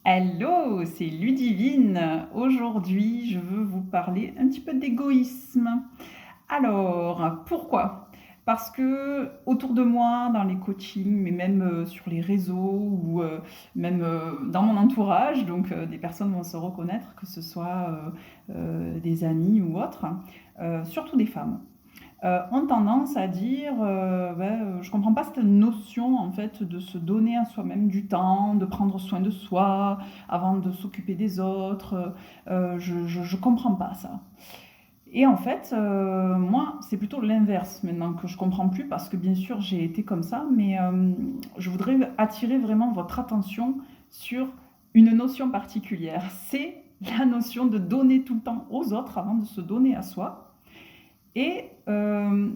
Hello, c'est Ludivine. Aujourd'hui, je veux vous parler un petit peu d'égoïsme. Alors, pourquoi? Parce que autour de moi, dans les coachings, mais même sur les réseaux ou même dans mon entourage, donc des personnes vont se reconnaître, que ce soit des amis ou autres, surtout des femmes ont tendance à dire je comprends pas cette notion en fait de se donner à soi-même du temps, de prendre soin de soi avant de s'occuper des autres. Je comprends pas ça. Et en fait, moi, c'est plutôt l'inverse maintenant que je comprends plus parce que bien sûr j'ai été comme ça, mais je voudrais attirer vraiment votre attention sur une notion particulière. C'est la notion de donner tout le temps aux autres avant de se donner à soi. Et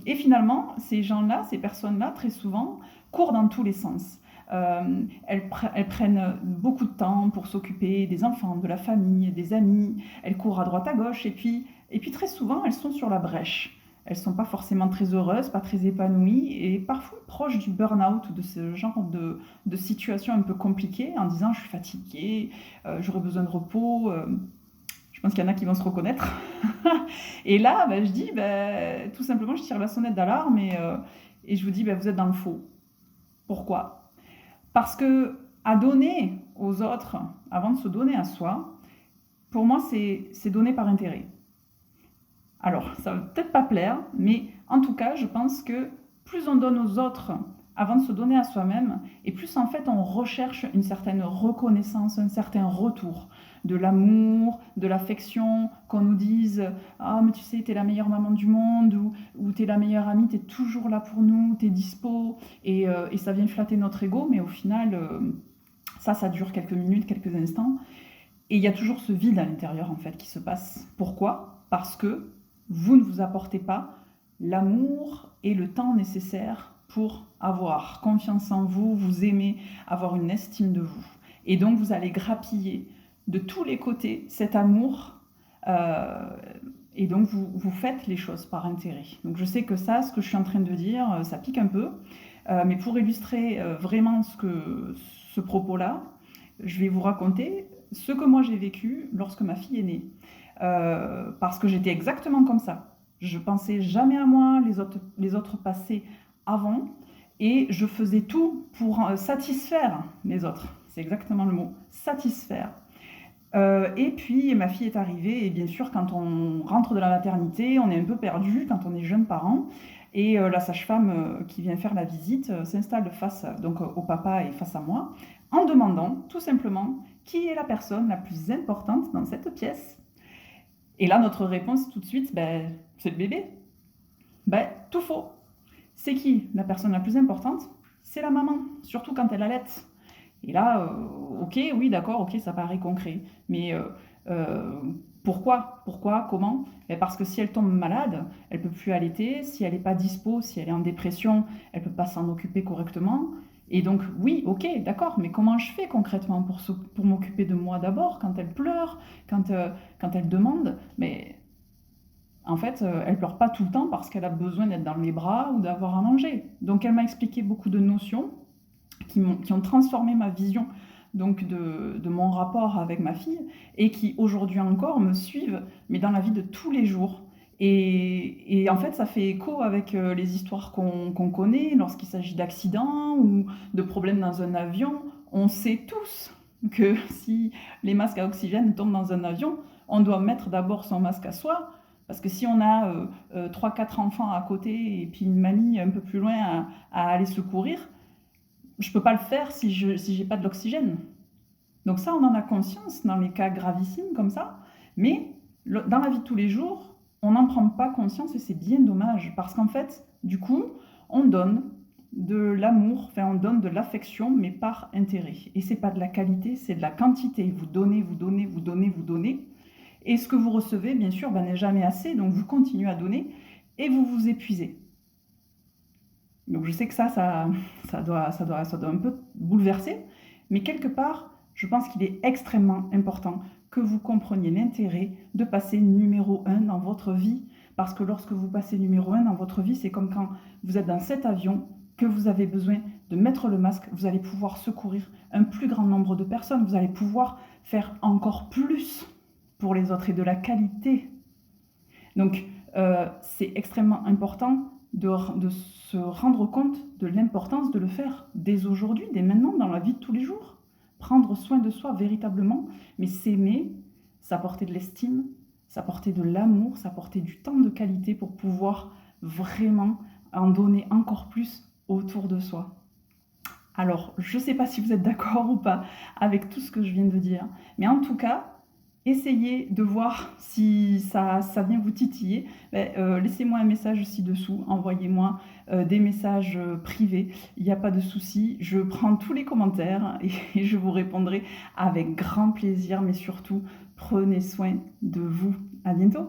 finalement, ces gens-là, ces personnes-là, très souvent, courent dans tous les sens. Elles prennent beaucoup de temps pour s'occuper des enfants, de la famille, des amis. Elles courent à droite à gauche et puis très souvent, elles sont sur la brèche. Elles ne sont pas forcément très heureuses, pas très épanouies et parfois proches du burn-out ou de ce genre de situation un peu compliquée en disant je suis fatiguée, j'aurais besoin de repos. Je pense qu'il y en a qui vont se reconnaître. Et là, je dis, tout simplement, je tire la sonnette d'alarme et je vous dis, vous êtes dans le faux. Pourquoi? Parce que à donner aux autres avant de se donner à soi, pour moi, c'est donner par intérêt. Alors, ça ne va peut-être pas plaire, mais en tout cas, je pense que plus on donne aux autres avant de se donner à soi-même, et plus en fait on recherche une certaine reconnaissance, un certain retour, de l'amour, de l'affection, qu'on nous dise ah mais tu sais t'es la meilleure maman du monde ou t'es la meilleure amie, t'es toujours là pour nous, t'es dispo et ça vient flatter notre ego, mais au final ça dure quelques minutes, quelques instants et il y a toujours ce vide à l'intérieur en fait qui se passe. Pourquoi? Parce que vous ne vous apportez pas l'amour et le temps nécessaire pour avoir confiance en vous, vous aimer, avoir une estime de vous. Et donc vous allez grappiller de tous les côtés cet amour euh, et donc vous faites les choses par intérêt. Donc je sais que ça, ce que je suis en train de dire, ça pique un peu, mais pour illustrer vraiment ce propos-là, je vais vous raconter ce que moi j'ai vécu lorsque ma fille est née. Parce que j'étais exactement comme ça. Je pensais jamais à moi, les autres passaient avant, et je faisais tout pour satisfaire les autres. C'est exactement le mot, satisfaire. Et puis ma fille est arrivée, et bien sûr, quand on rentre de la maternité, on est un peu perdu quand on est jeune parent. Et la sage-femme qui vient faire la visite s'installe face donc, au papa et face à moi, en demandant tout simplement qui est la personne la plus importante dans cette pièce. Et là, notre réponse tout de suite, c'est le bébé. Tout faux. C'est qui la personne la plus importante? C'est la maman, surtout quand elle allait. Et là, ok, oui, d'accord, ok, ça paraît concret. Mais euh, pourquoi? Comment? Parce que si elle tombe malade, elle peut plus allaiter. Si elle n'est pas dispo, si elle est en dépression, elle peut pas s'en occuper correctement. Et donc, oui, ok, d'accord, mais comment je fais concrètement pour m'occuper de moi d'abord, quand elle pleure, quand elle demande? Mais en fait, elle pleure pas tout le temps parce qu'elle a besoin d'être dans mes bras ou d'avoir à manger. Donc, elle m'a expliqué beaucoup de notions qui ont transformé ma vision donc de mon rapport avec ma fille et qui aujourd'hui encore me suivent, mais dans la vie de tous les jours. Et en fait, ça fait écho avec les histoires qu'on connaît lorsqu'il s'agit d'accidents ou de problèmes dans un avion. On sait tous que si les masques à oxygène tombent dans un avion, on doit mettre d'abord son masque à soi. Parce que si on a 3-4 enfants à côté et puis une mamie un peu plus loin à aller secourir, je ne peux pas le faire si j'ai pas de l'oxygène. Donc ça, on en a conscience dans les cas gravissimes comme ça, mais dans la vie de tous les jours, on n'en prend pas conscience et c'est bien dommage parce qu'en fait, du coup, on donne de l'amour, enfin on donne de l'affection, mais par intérêt. Et c'est pas de la qualité, c'est de la quantité. Vous donnez, vous donnez, vous donnez, vous donnez. Et ce que vous recevez, bien sûr, n'est jamais assez, donc vous continuez à donner et vous vous épuisez. Donc je sais que ça doit un peu bouleverser, mais quelque part, je pense qu'il est extrêmement important que vous compreniez l'intérêt de passer numéro un dans votre vie, parce que lorsque vous passez numéro un dans votre vie, c'est comme quand vous êtes dans cet avion, que vous avez besoin de mettre le masque, vous allez pouvoir secourir un plus grand nombre de personnes, vous allez pouvoir faire encore plus pour les autres et de la qualité. Donc, c'est extrêmement important de se rendre compte de l'importance de le faire dès aujourd'hui, dès maintenant, dans la vie de tous les jours. Prendre soin de soi véritablement, mais s'aimer, s'apporter de l'estime, s'apporter de l'amour, s'apporter du temps de qualité pour pouvoir vraiment en donner encore plus autour de soi. Alors, je ne sais pas si vous êtes d'accord ou pas avec tout ce que je viens de dire, mais en tout cas, essayez de voir si ça vient vous titiller. Laissez-moi un message ci-dessous, envoyez-moi des messages privés, il n'y a pas de souci, je prends tous les commentaires et je vous répondrai avec grand plaisir, mais surtout, prenez soin de vous. À bientôt!